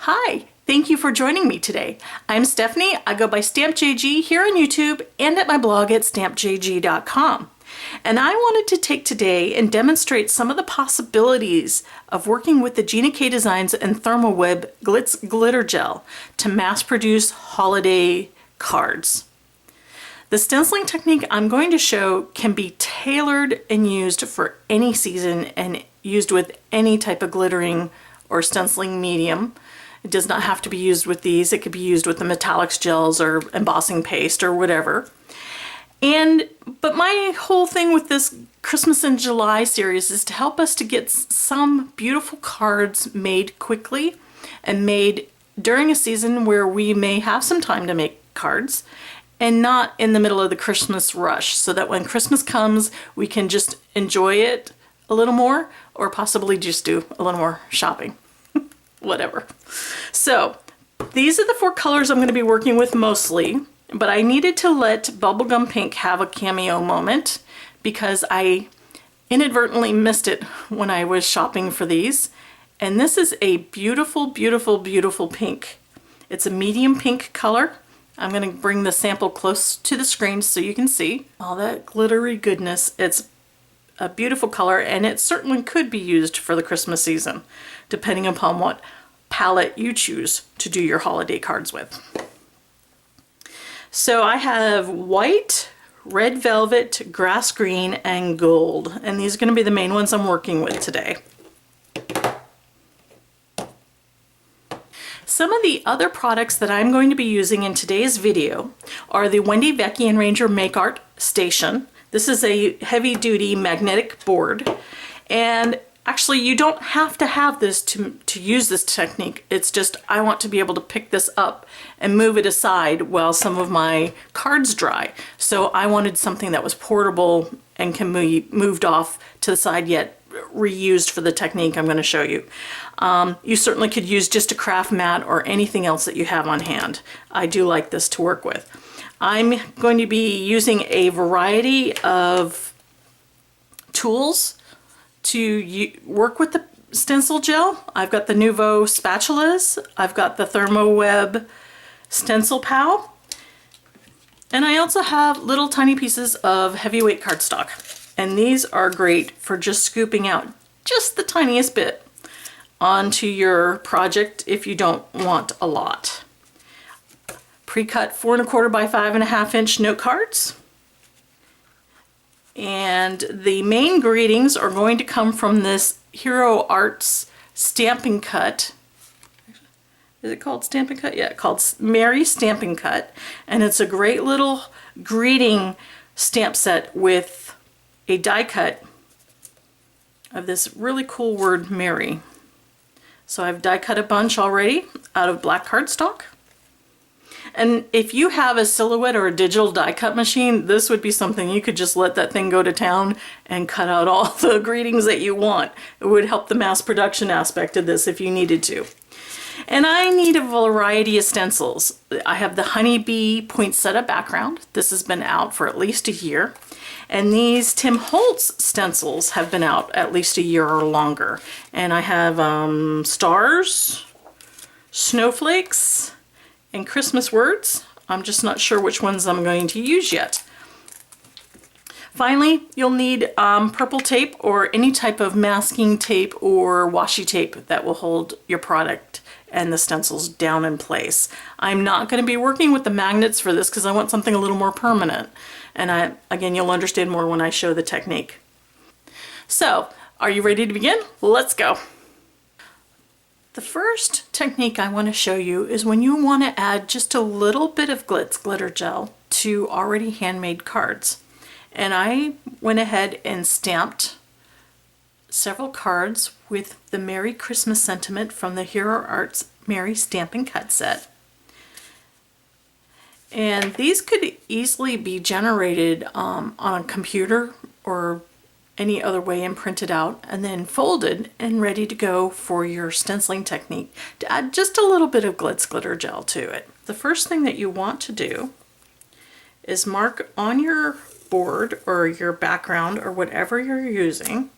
Hi, thank you for joining me today. I'm Stephanie. I go by StampJG here on YouTube and at my blog at stampjg.com. And I wanted to take today and demonstrate some of the possibilities of working with the Gina K Designs and Therm-o-web Glitz Glitter Gel to mass produce holiday cards. The stenciling technique I'm going to show can be tailored and used for any season and used with any type of glittering or stenciling medium. It does not have to be used with these. It could be used with the metallics gels or embossing paste or whatever. But my whole thing with this Christmas in July series is to help us to get some beautiful cards made quickly and made during a season where we may have some time to make cards and not in the middle of the Christmas rush, so that when Christmas comes we can just enjoy it a little more or possibly just do a little more shopping. Whatever. So these are the four colors I'm going to be working with mostly, but I needed to let Bubblegum Pink have a cameo moment because I inadvertently missed it when I was shopping for these. And this is a beautiful, beautiful, beautiful pink. It's a medium pink color. I'm going to bring the sample close to the screen so you can see all that glittery goodness. It's a beautiful color, and it certainly could be used for the Christmas season, depending upon what palette you choose to do your holiday cards with. So I have white, red velvet, grass green, and gold, and these are going to be the main ones I'm working with today. Some of the other products that I'm going to be using in today's video are the Wendy Vecchi and Ranger Make Art Station. This is a heavy-duty magnetic board, and actually you don't have to have this to use this technique. It's just I want to be able to pick this up and move it aside while some of my cards dry. So I wanted something that was portable and can be moved off to the side yet reused for the technique I'm going to show you. You certainly could use just a craft mat or anything else that you have on hand. I do like this to work with. I'm going to be using a variety of tools to work with the stencil gel. I've got the Nouveau spatulas, I've got the Therm-o-web stencil pal, and I also have little tiny pieces of heavyweight cardstock. And these are great for just scooping out just the tiniest bit onto your project if you don't want a lot. Pre-cut 4 1/4 by 5 1/2 inch note cards. And the main greetings are going to come from this Hero Arts Stamping Cut. Is it called Stamping Cut? Yeah, called Merry Stamping Cut. And it's a great little greeting stamp set with a die cut of this really cool word, Merry. So I've die cut a bunch already out of black cardstock. And if you have a Silhouette or a digital die cut machine, this would be something you could just let that thing go to town and cut out all the greetings that you want. It would help the mass production aspect of this if you needed to. And I need a variety of stencils. I have the Honeybee poinsettia background. This has been out for at least a year. And these Tim Holtz stencils have been out at least a year or longer. And I have stars, snowflakes, and Christmas words. I'm just not sure which ones I'm going to use yet. Finally, you'll need purple tape or any type of masking tape or washi tape that will hold your product and the stencils down in place. I'm not going to be working with the magnets for this because I want something a little more permanent. And again, you'll understand more when I show the technique. So, are you ready to begin? Let's go. The first technique I want to show you is when you want to add just a little bit of Glitz Glitter Gel to already handmade cards. And I went ahead and stamped several cards with the Merry Christmas sentiment from the Hero Arts Merry Stamping Cut set. And these could easily be generated on a computer or any other way and printed out and then folded and ready to go for your stenciling technique to add just a little bit of Glitz Glitter Gel to it. The first thing that you want to do is mark on your board or your background or whatever you're using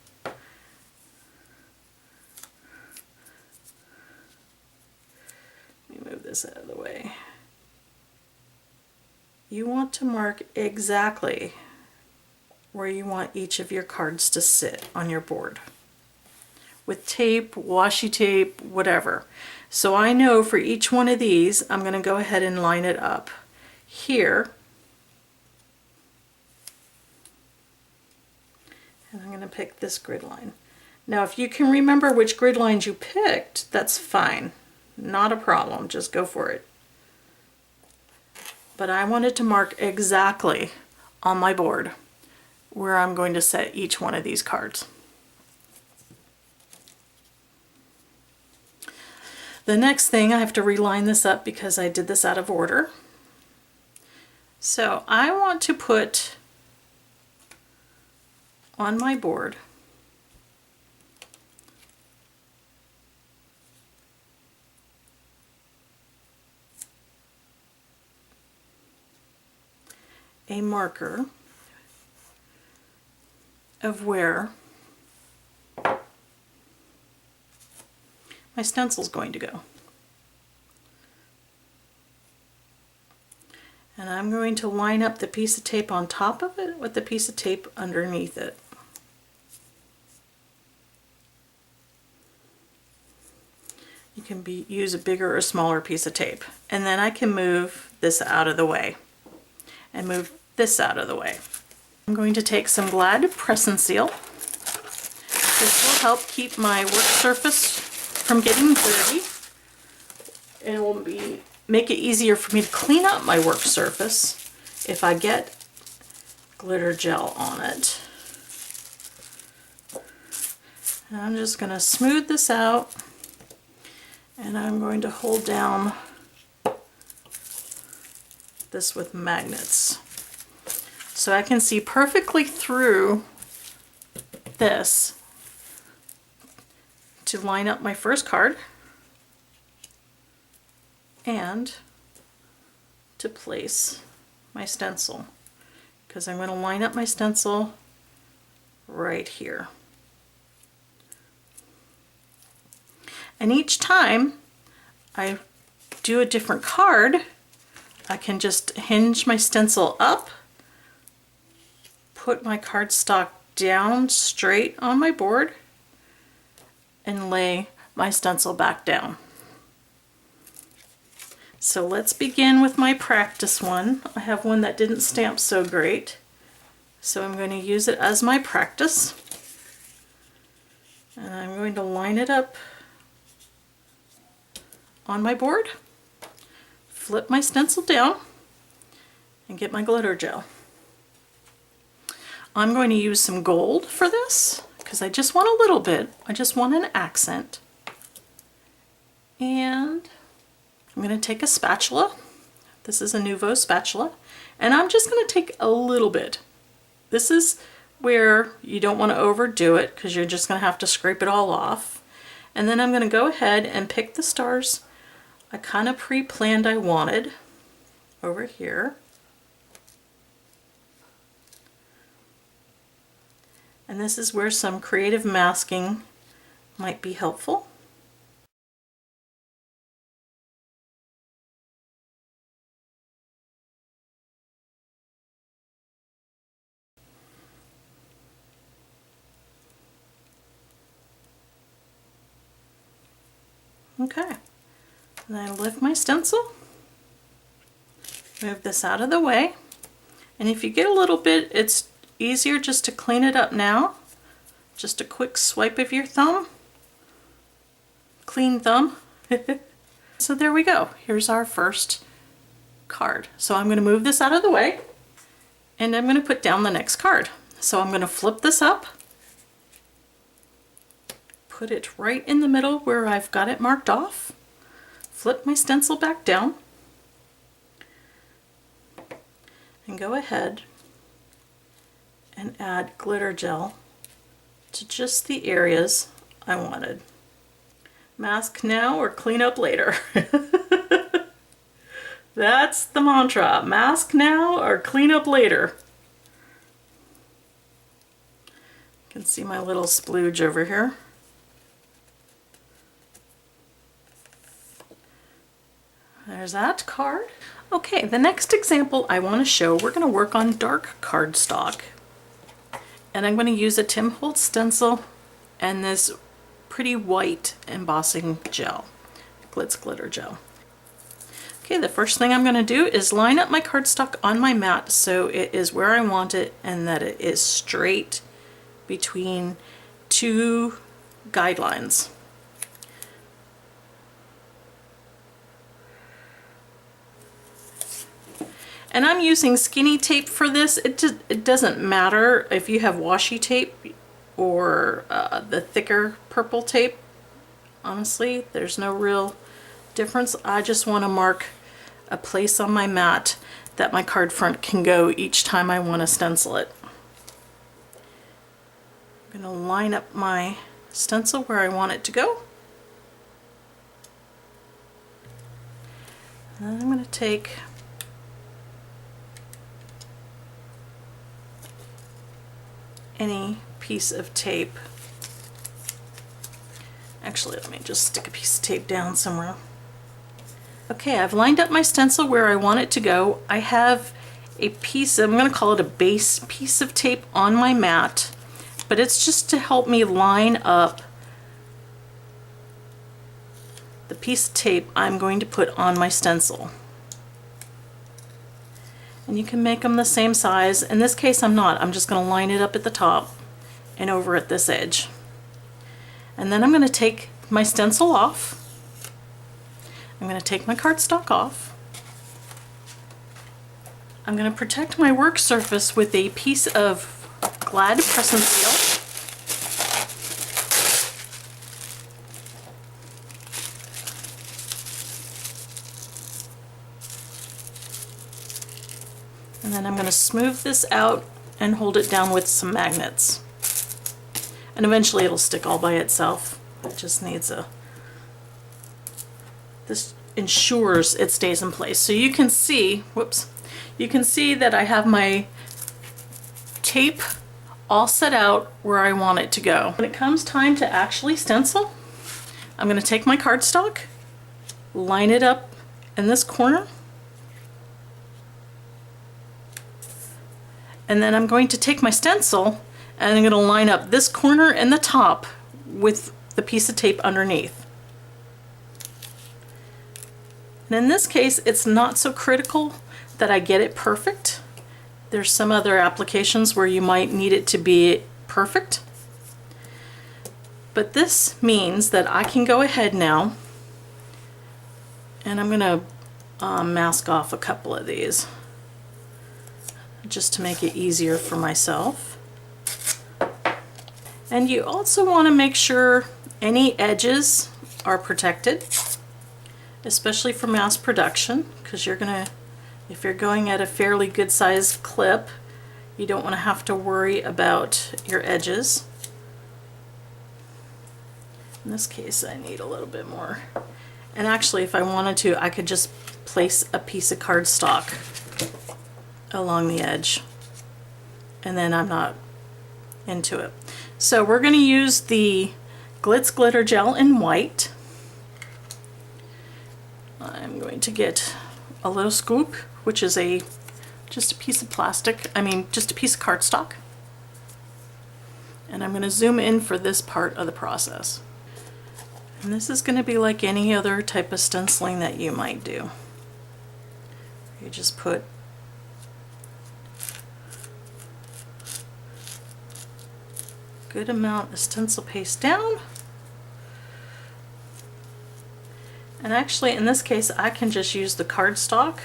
this out of the way. You want to mark exactly where you want each of your cards to sit on your board. With tape, washi tape, whatever. So I know for each one of these, I'm going to go ahead and line it up here. And I'm going to pick this grid line. Now if you can remember which grid lines you picked, that's fine. Not a problem, just go for it. But I wanted to mark exactly on my board where I'm going to set each one of these cards. The next thing, I have to reline this up because I did this out of order. So I want to put on my board a marker of where my stencil is going to go. And I'm going to line up the piece of tape on top of it with the piece of tape underneath it. You can use a bigger or smaller piece of tape. And then I can move this out of the way and move this out of the way. I'm going to take some Glad Press and Seal. This will help keep my work surface from getting dirty. It will make it easier for me to clean up my work surface if I get glitter gel on it. And I'm just going to smooth this out, and I'm going to hold down this with magnets so I can see perfectly through this to line up my first card and to place my stencil, because I'm going to line up my stencil right here. And each time I do a different card, I can just hinge my stencil up, put my cardstock down straight on my board, and lay my stencil back down. So let's begin with my practice one. I have one that didn't stamp so great, so I'm going to use it as my practice. And I'm going to line it up on my board, flip my stencil down, and get my glitter gel. I'm going to use some gold for this because I just want a little bit. I just want an accent. And I'm going to take a spatula. This is a Nouveau spatula. And I'm just going to take a little bit. This is where you don't want to overdo it because you're just going to have to scrape it all off. And then I'm going to go ahead and pick the stars I kind of pre-planned I wanted over here. And this is where some creative masking might be helpful. Okay, and I lift my stencil, move this out of the way, and if you get a little bit, it's easier just to clean it up now. Just a quick swipe of your thumb, clean thumb. So there we go, here's our first card. So I'm going to move this out of the way, and I'm going to put down the next card. So I'm going to flip this up, put it right in the middle where I've got it marked off, flip my stencil back down, and go ahead and add glitter gel to just the areas I wanted. Mask now or clean up later. That's the mantra. Mask now or clean up later. You can see my little splooge over here. There's that card. Okay, the next example I want to show, we're going to work on dark cardstock. And I'm going to use a Tim Holtz stencil and this pretty white embossing gel, Glitz Glitter Gel. Okay, the first thing I'm going to do is line up my cardstock on my mat so it is where I want it and that it is straight between two guidelines. And I'm using skinny tape for this. It doesn't matter if you have washi tape or the thicker purple tape. Honestly, there's no real difference. I just want to mark a place on my mat that my card front can go each time I want to stencil it. I'm going to line up my stencil where I want it to go. And I'm going to take any piece of tape. Actually, let me just stick a piece of tape down somewhere. Okay, I've lined up my stencil where I want it to go. I have a piece, I'm going to call it a base piece of tape on my mat, but it's just to help me line up the piece of tape I'm going to put on my stencil. And you can make them the same size. In this case, I'm not. I'm just going to line it up at the top and over at this edge. And then I'm going to take my stencil off. I'm going to take my cardstock off. I'm going to protect my work surface with a piece of Glad press and seal. And then I'm going to smooth this out and hold it down with some magnets. And eventually it'll stick all by itself. It just needs a... This ensures it stays in place. So you can see, whoops, you can see that I have my tape all set out where I want it to go. When it comes time to actually stencil, I'm going to take my cardstock, line it up in this corner, and then I'm going to take my stencil and I'm going to line up this corner and the top with the piece of tape underneath. And in this case, it's not so critical that I get it perfect. There's some other applications where you might need it to be perfect. But this means that I can go ahead now and I'm going to mask off a couple of these, just to make it easier for myself. And you also want to make sure any edges are protected, especially for mass production, because you're gonna, if you're going at a fairly good sized clip, you don't want to have to worry about your edges. In this case, I need a little bit more. And actually, if I wanted to, I could just place a piece of cardstock along the edge, and then I'm not into it. So we're going to use the Glitz Glitter Gel in white. I'm going to get a little scoop, which is just a piece of plastic, just a piece of cardstock. And I'm going to zoom in for this part of the process. And this is going to be like any other type of stenciling that you might do. You just put a good amount of stencil paste down. And actually, in this case, I can just use the cardstock.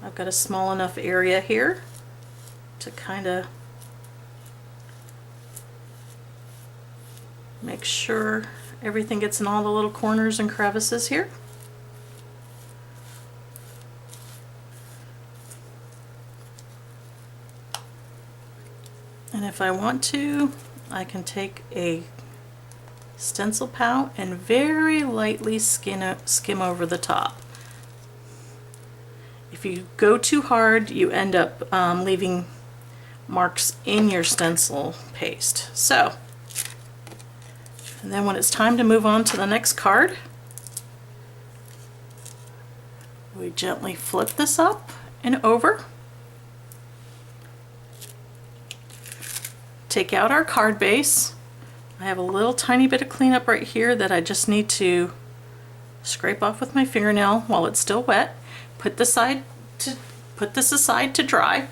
I've got a small enough area here to kind of make sure everything gets in all the little corners and crevices here. And if I want to, I can take a stencil pad and very lightly skim over the top. If you go too hard, you end up leaving marks in your stencil paste. So, and then when it's time to move on to the next card, We gently flip this up and over. Take out our card base. I have a little tiny bit of cleanup right here that I just need to scrape off with my fingernail while it's still wet. Put this aside to dry.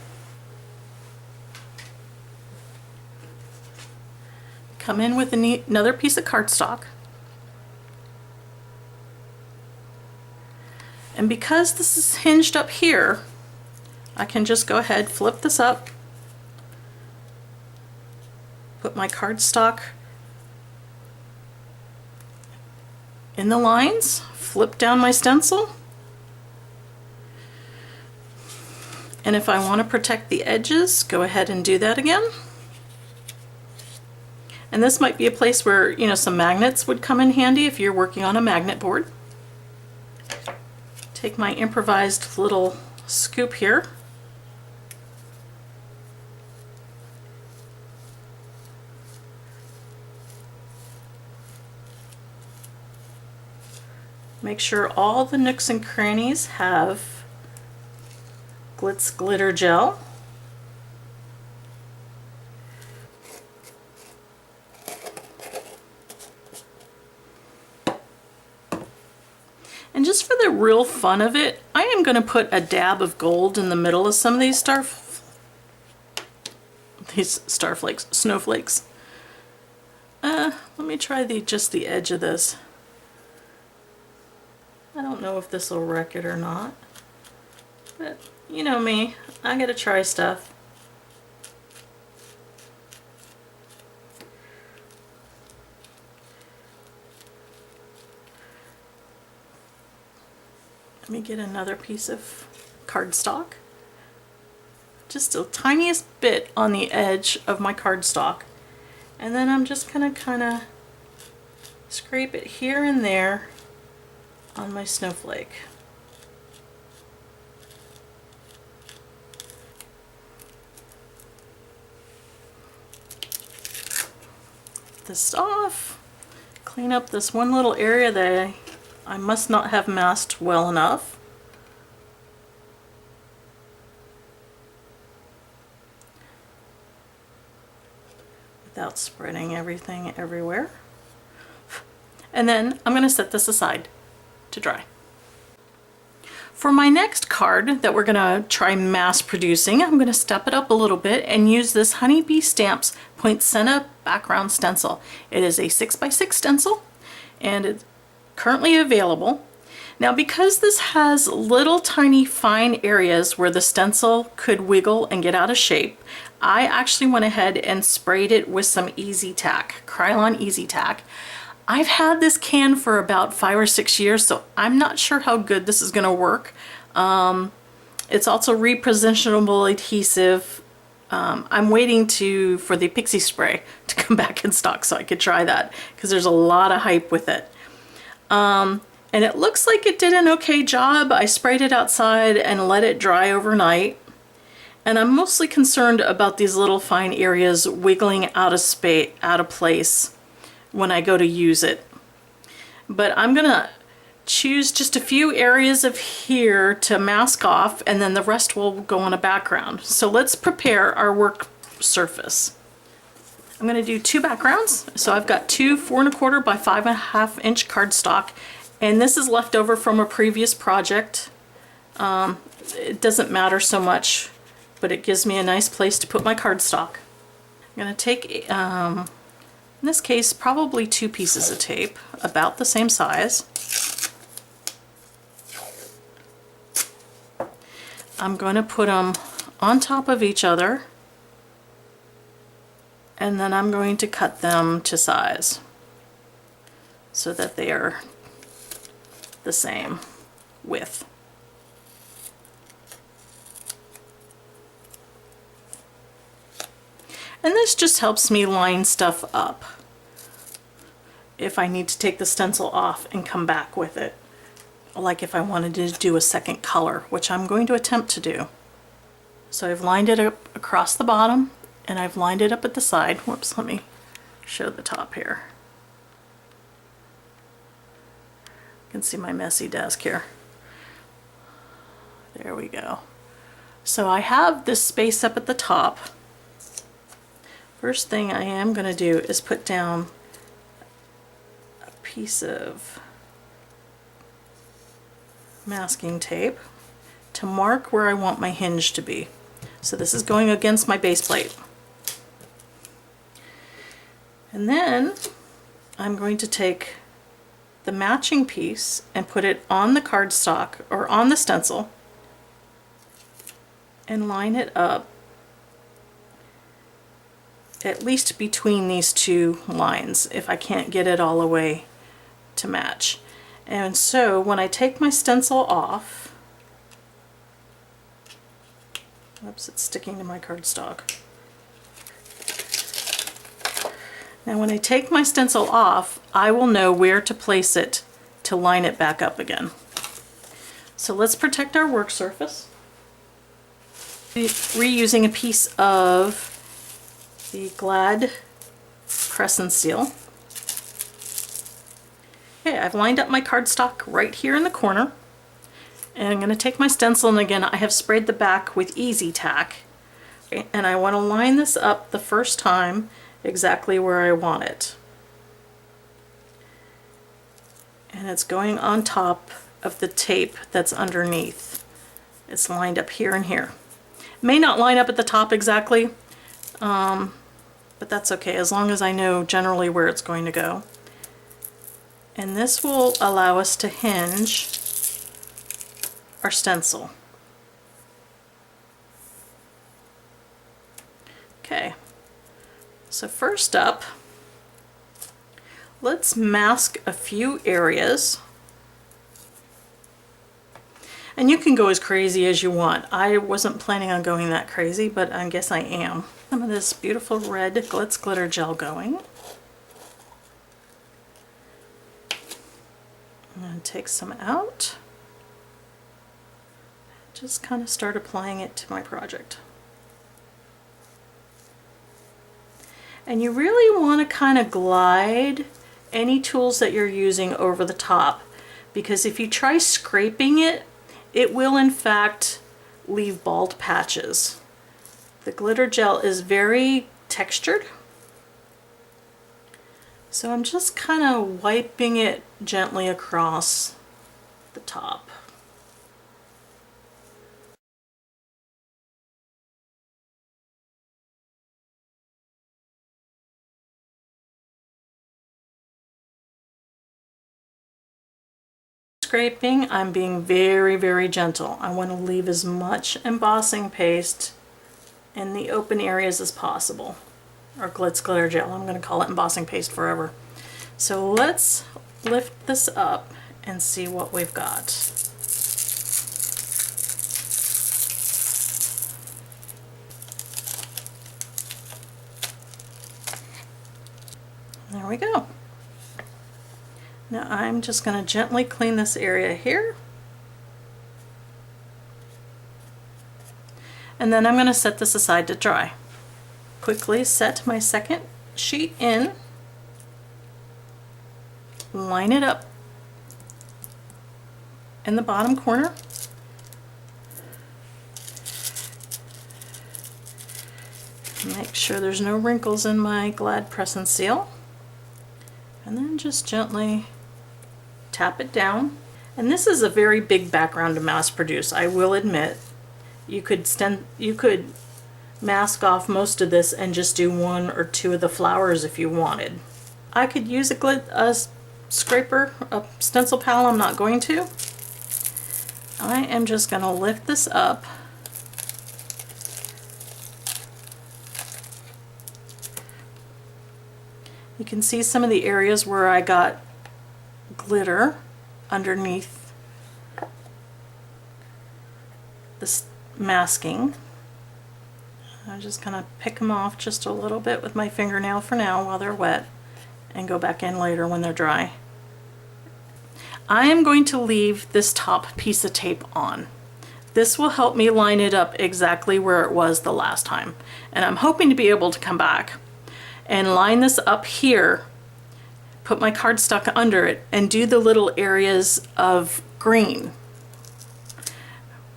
Come in with another piece of cardstock. And because this is hinged up here, I can just go ahead, flip this up, put my cardstock in the lines, flip down my stencil, and if I want to protect the edges, go ahead and do that again. And this might be a place where, you know, some magnets would come in handy if you're working on a magnet board. Take my improvised little scoop here. Make sure all the nooks and crannies have Glitz Glitter Gel. And just for the real fun of it, I am going to put a dab of gold in the middle of some of these snowflakes. Let me try just the edge of this. I don't know if this will wreck it or not, but you know me, I gotta try stuff. Let me get another piece of cardstock. Just the tiniest bit on the edge of my cardstock. And then I'm just gonna kind of scrape it here and there on my snowflake. This off. Clean up this one little area that I must not have masked well enough. Without spreading everything everywhere. And then I'm going to set this aside to dry. For my next card that we're going to try mass producing, I'm going to step it up a little bit and use this Honeybee Stamps Poinsettia background stencil. It is a 6x6 stencil and it's currently available. Now because this has little tiny fine areas where the stencil could wiggle and get out of shape, I actually went ahead and sprayed it with some Easy Tack, Krylon Easy Tack. I've had this can for about 5 or 6 years, so I'm not sure how good this is going to work. It's also repositionable adhesive. I'm waiting for the Pixie Spray to come back in stock so I could try that because there's a lot of hype with it. And it looks like it did an okay job. I sprayed it outside and let it dry overnight. And I'm mostly concerned about these little fine areas wiggling out of place when I go to use it. But I'm gonna choose just a few areas of here to mask off, and then the rest will go on a background. So let's prepare our work surface. I'm gonna do 2 backgrounds. So I've got 2 4¼ by 5½ inch cardstock, and this is left over from a previous project. It doesn't matter so much, but it gives me a nice place to put my cardstock. I'm gonna take, in this case, probably 2 pieces of tape, about the same size. I'm going to put them on top of each other, and then I'm going to cut them to size so that they are the same width. And this just helps me line stuff up if I need to take the stencil off and come back with it. Like if I wanted to do a second color, which I'm going to attempt to do. So I've lined it up across the bottom and I've lined it up at the side. Whoops, let me show the top here. You can see my messy desk here. There we go. So I have this space up at the top. First thing I am going to do is put down a piece of masking tape to mark where I want my hinge to be. So this is going against my base plate. And then I'm going to take the matching piece and put it on the cardstock or on the stencil and line it up at least between these two lines if I can't get it all the way to match. And so when I take my stencil off, oops, it's sticking to my cardstock. Now when I take my stencil off, I will know where to place it to line it back up again. So let's protect our work surface. Reusing a piece of the Glad Crescent Seal. Okay, I've lined up my cardstock right here in the corner. And I'm going to take my stencil, and again I have sprayed the back with Easy Tack. Okay, and I want to line this up the first time exactly where I want it. And it's going on top of the tape that's underneath. It's lined up here and here. It may not line up at the top exactly, but that's okay as long as I know generally where it's going to go. And this will allow us to hinge our stencil. Okay, so first up, let's mask a few areas. And you can go as crazy as you want. I wasn't planning on going that crazy, but I guess I am. Some of this beautiful red Glitz Glitter Gel going. I'm going to take some out. Just kind of start applying it to my project. And you really want to kind of glide any tools that you're using over the top, because if you try scraping it, it will in fact leave bald patches. The glitter gel is very textured, so I'm just kind of wiping it gently across the top. Scraping, I'm being very, very gentle. I want to leave as much embossing paste in the open areas as possible. Or Glitz Glitter Gel, I'm going to call it embossing paste forever. So let's lift this up and see what we've got. There we go. Now I'm just going to gently clean this area here. And then I'm going to set this aside to dry. Quickly set my second sheet in. Line it up in the bottom corner. Make sure there's no wrinkles in my Glad Crescent Seal. And then just gently tap it down. And this is a very big background to mass produce, I will admit. You could mask off most of this and just do one or two of the flowers if you wanted. I could use a scraper, a stencil pal. I'm not going to. I am just going to lift this up. You can see some of the areas where I got glitter underneath the masking. I'm just going to pick them off just a little bit with my fingernail for now while they're wet, and go back in later when they're dry. I am going to leave this top piece of tape on. This will help me line it up exactly where it was the last time, and I'm hoping to be able to come back and line this up here, put my cardstock under it, and do the little areas of green.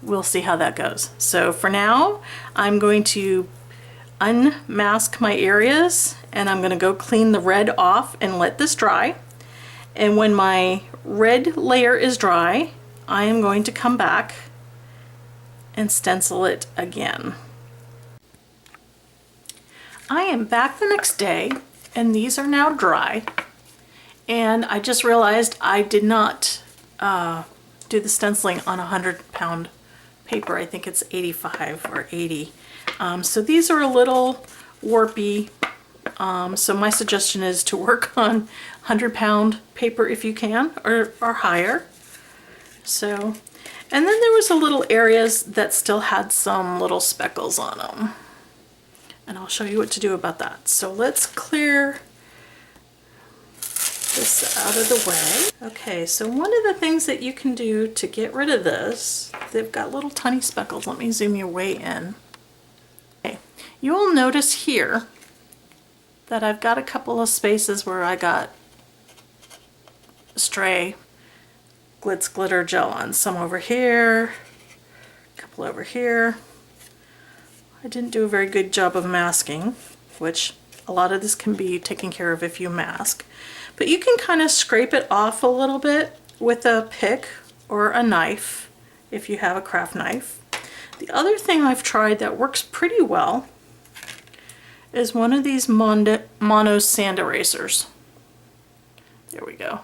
we'll see how that goes. So for now, I'm going to unmask my areas and I'm going to go clean the red off and let this dry. And when my red layer is dry, I am going to come back and stencil it again. I am back the next day and these are now dry, and I just realized I did not do the stenciling on 100-pound paper. I think it's 85 or 80. So these are a little warpy. So my suggestion is to work on 100-pound paper if you can, or higher. So, and then there was a little areas that still had some little speckles on them. And I'll show you what to do about that. So let's clear this out of the way. Okay, so one of the things that you can do to get rid of this, they've got little tiny speckles. Let me zoom you way in. Okay, you will notice here that I've got a couple of spaces where I got stray Glitz Glitter Gel on. Some over here, a couple over here. I didn't do a very good job of masking, which a lot of this can be taken care of if you mask. But you can kind of scrape it off a little bit with a pick or a knife if you have a craft knife. The other thing I've tried that works pretty well is one of these mono sand erasers. There we go.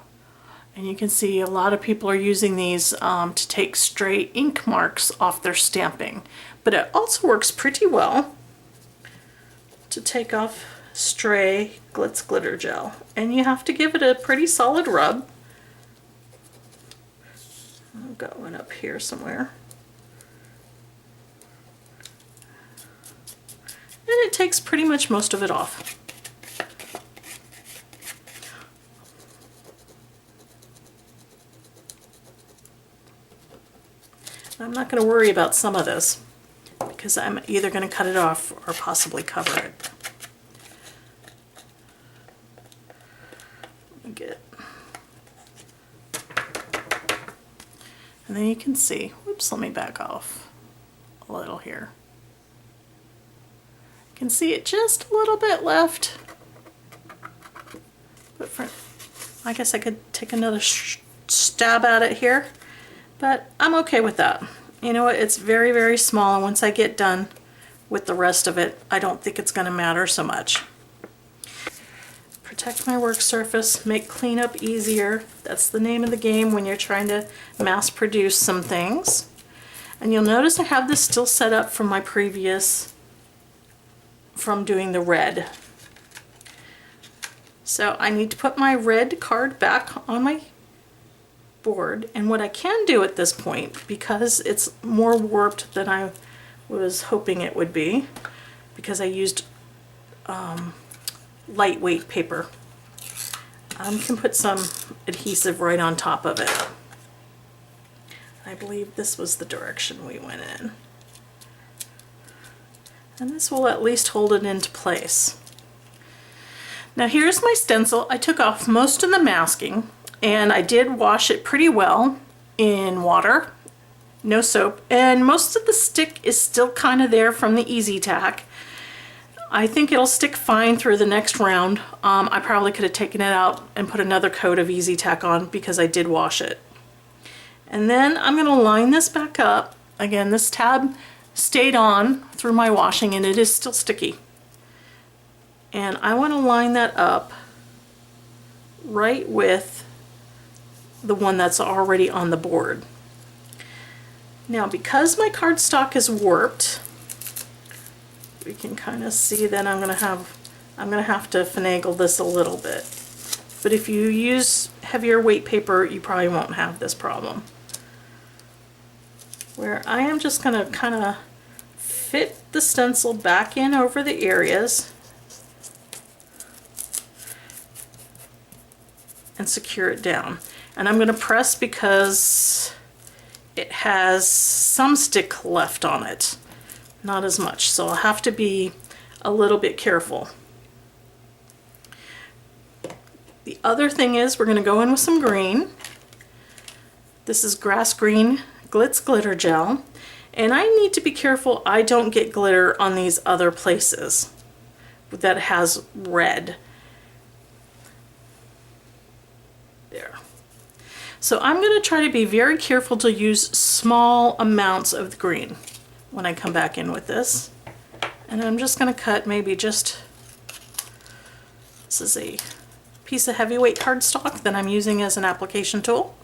And you can see a lot of people are using these to take stray ink marks off their stamping. But it also works pretty well to take off stray Glitz Glitter Gel. And you have to give it a pretty solid rub. I've got one up here somewhere. And it takes pretty much most of it off. I'm not going to worry about some of this because I'm either going to cut it off or possibly cover it. Let me get, and then you can see, whoops, let me back off a little here. You can see it just a little bit left, but I guess I could take another stab at it here. But I'm okay with that. You know what, it's very, very small, and once I get done with the rest of it, I don't think it's gonna matter so much. Protect my work surface, make cleanup easier. That's the name of the game when you're trying to mass produce some things. And you'll notice I have this still set up from my previous, from doing the red. So I need to put my red card back on my board, and what I can do at this point, because it's more warped than I was hoping it would be, because I used lightweight paper, I can put some adhesive right on top of it. I believe this was the direction we went in, and this will at least hold it into place. Now here's my stencil. I took off most of the masking, and I did wash it pretty well in water, no soap, and most of the stick is still kind of there from the Easy Tack. I think it'll stick fine through the next round. I probably could have taken it out and put another coat of Easy Tack on because I did wash it. And then I'm going to line this back up. Again, this tab stayed on through my washing and it is still sticky. And I want to line that up right with the one that's already on the board. Now, because my cardstock is warped, we can kind of see that I'm gonna have to finagle this a little bit. But if you use heavier weight paper, you probably won't have this problem. Where I am just gonna kind of fit the stencil back in over the areas and secure it down. And I'm going to press because it has some stick left on it, not as much, so I'll have to be a little bit careful. The other thing is we're going to go in with some green. This is grass green Glitz Glitter Gel. And I need to be careful I don't get glitter on these other places that has red. There. So I'm going to try to be very careful to use small amounts of the green when I come back in with this. And I'm just going to cut maybe just, this is a piece of heavyweight cardstock that I'm using as an application tool.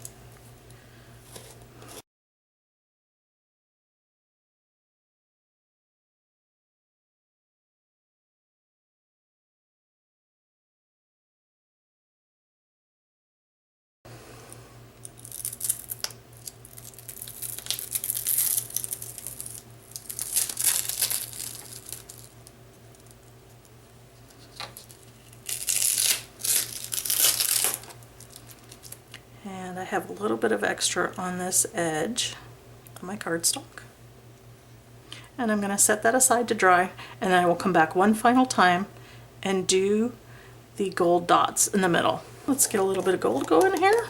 And I have a little bit of extra on this edge of my cardstock. And I'm going to set that aside to dry, and then I will come back one final time and do the gold dots in the middle. Let's get a little bit of gold going here.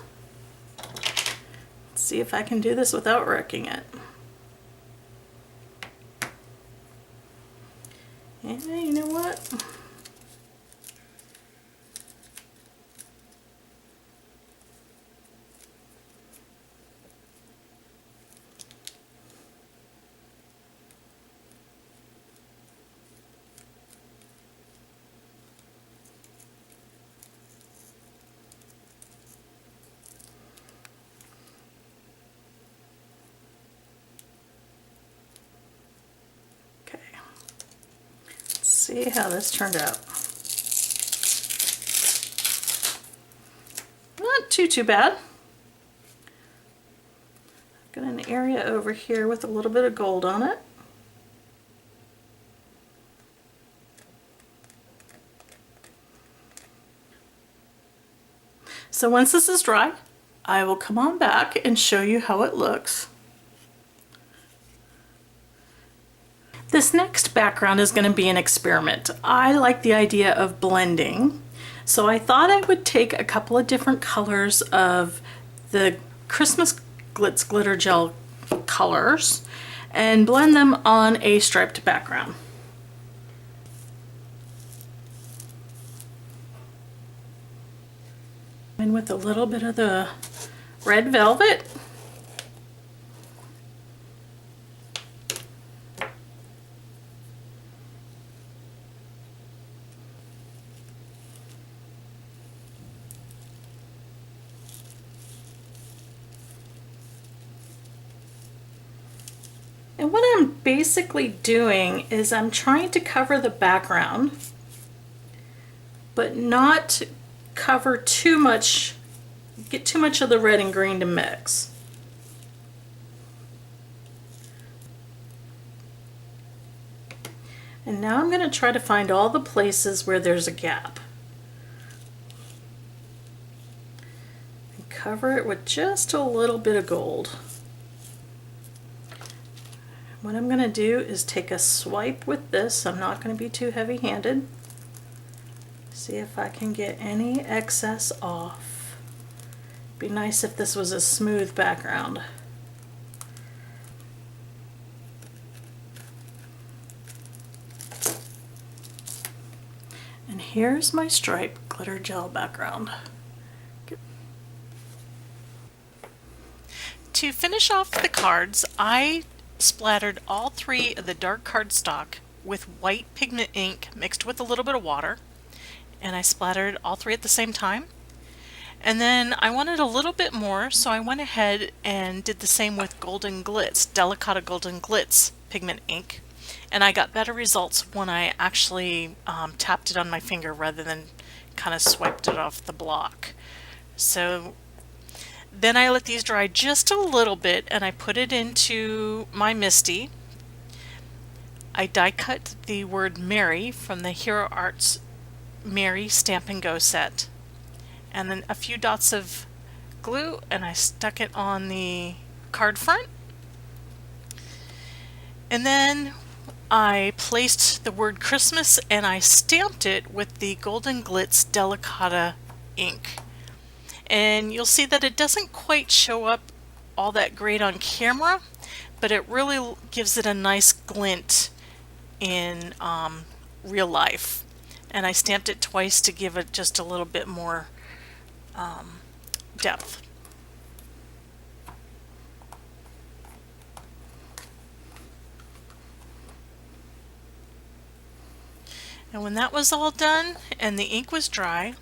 Let's see if I can do this without wrecking it. And you know what? See how this turned out. Not too bad. Got an area over here with a little bit of gold on it. So once this is dry, I will come on back and show you how it looks. This next background is going to be an experiment. I like the idea of blending, so I thought I would take a couple of different colors of the Christmas Glitz Glitter Gel colors and blend them on a striped background. And with a little bit of the red velvet. And what I'm basically doing is I'm trying to cover the background, but not cover too much, get too much of the red and green to mix. And now I'm going to try to find all the places where there's a gap. And cover it with just a little bit of gold. What I'm going to do is take a swipe with this. I'm not going to be too heavy-handed. See if I can get any excess off. Be nice if this was a smooth background. And here's my striped glitter gel background. To finish off the cards, I splattered all three of the dark cardstock with white pigment ink mixed with a little bit of water, and I splattered all three at the same time. And then I wanted a little bit more, so I went ahead and did the same with Golden Glitz, Delicata Golden Glitz pigment ink, and I got better results when I actually tapped it on my finger rather than kind of swiped it off the block. So then I let these dry just a little bit, and I put it into my Misty. I die cut the word Mary from the Hero Arts Mary Stamp and Go set, and then a few dots of glue, and I stuck it on the card front. And then I placed the word Christmas and I stamped it with the Golden Glitz Delicata ink. And you'll see that it doesn't quite show up all that great on camera, but it really gives it a nice glint in real life. And I stamped it twice to give it just a little bit more depth. And when that was all done and the ink was dry,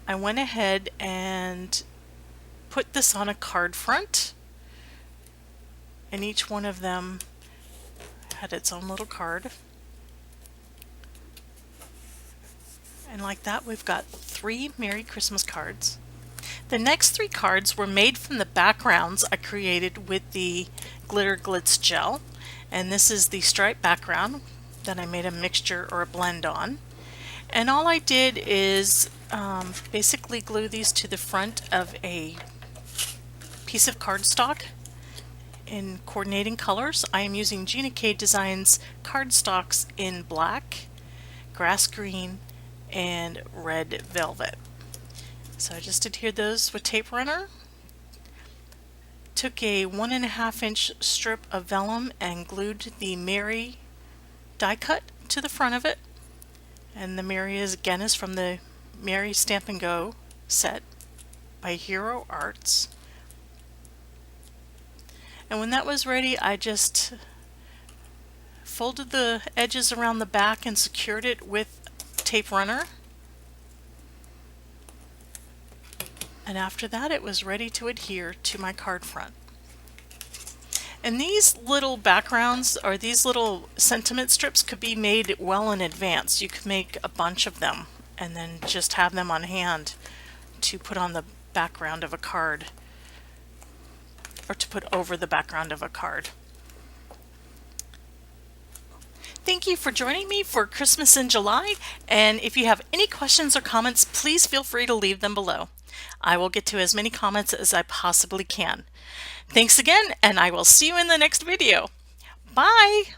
I went ahead and put this on a card front, and each one of them had its own little card. And like that, we've got 3 Merry Christmas cards. The next 3 cards were made from the backgrounds I created with the Glitter Glitz Gel. And this is the striped background that I made a mixture or a blend on. And all I did is basically glue these to the front of a piece of cardstock in coordinating colors. I am using Gina K Designs cardstocks in black, grass green, and red velvet. So I just adhered those with tape runner. Took a 1.5 inch strip of vellum and glued the Merry die cut to the front of it. And the Merry is from the Merry Stamp and Go set by Hero Arts. And when that was ready, I just folded the edges around the back and secured it with tape runner. And after that, it was ready to adhere to my card front. And these little backgrounds, or these little sentiment strips, could be made well in advance. You could make a bunch of them and then just have them on hand to put on the background of a card, or to put over the background of a card. Thank you for joining me for Christmas in July, and if you have any questions or comments, please feel free to leave them below. I will get to as many comments as I possibly can. Thanks again, and I will see you in the next video. Bye!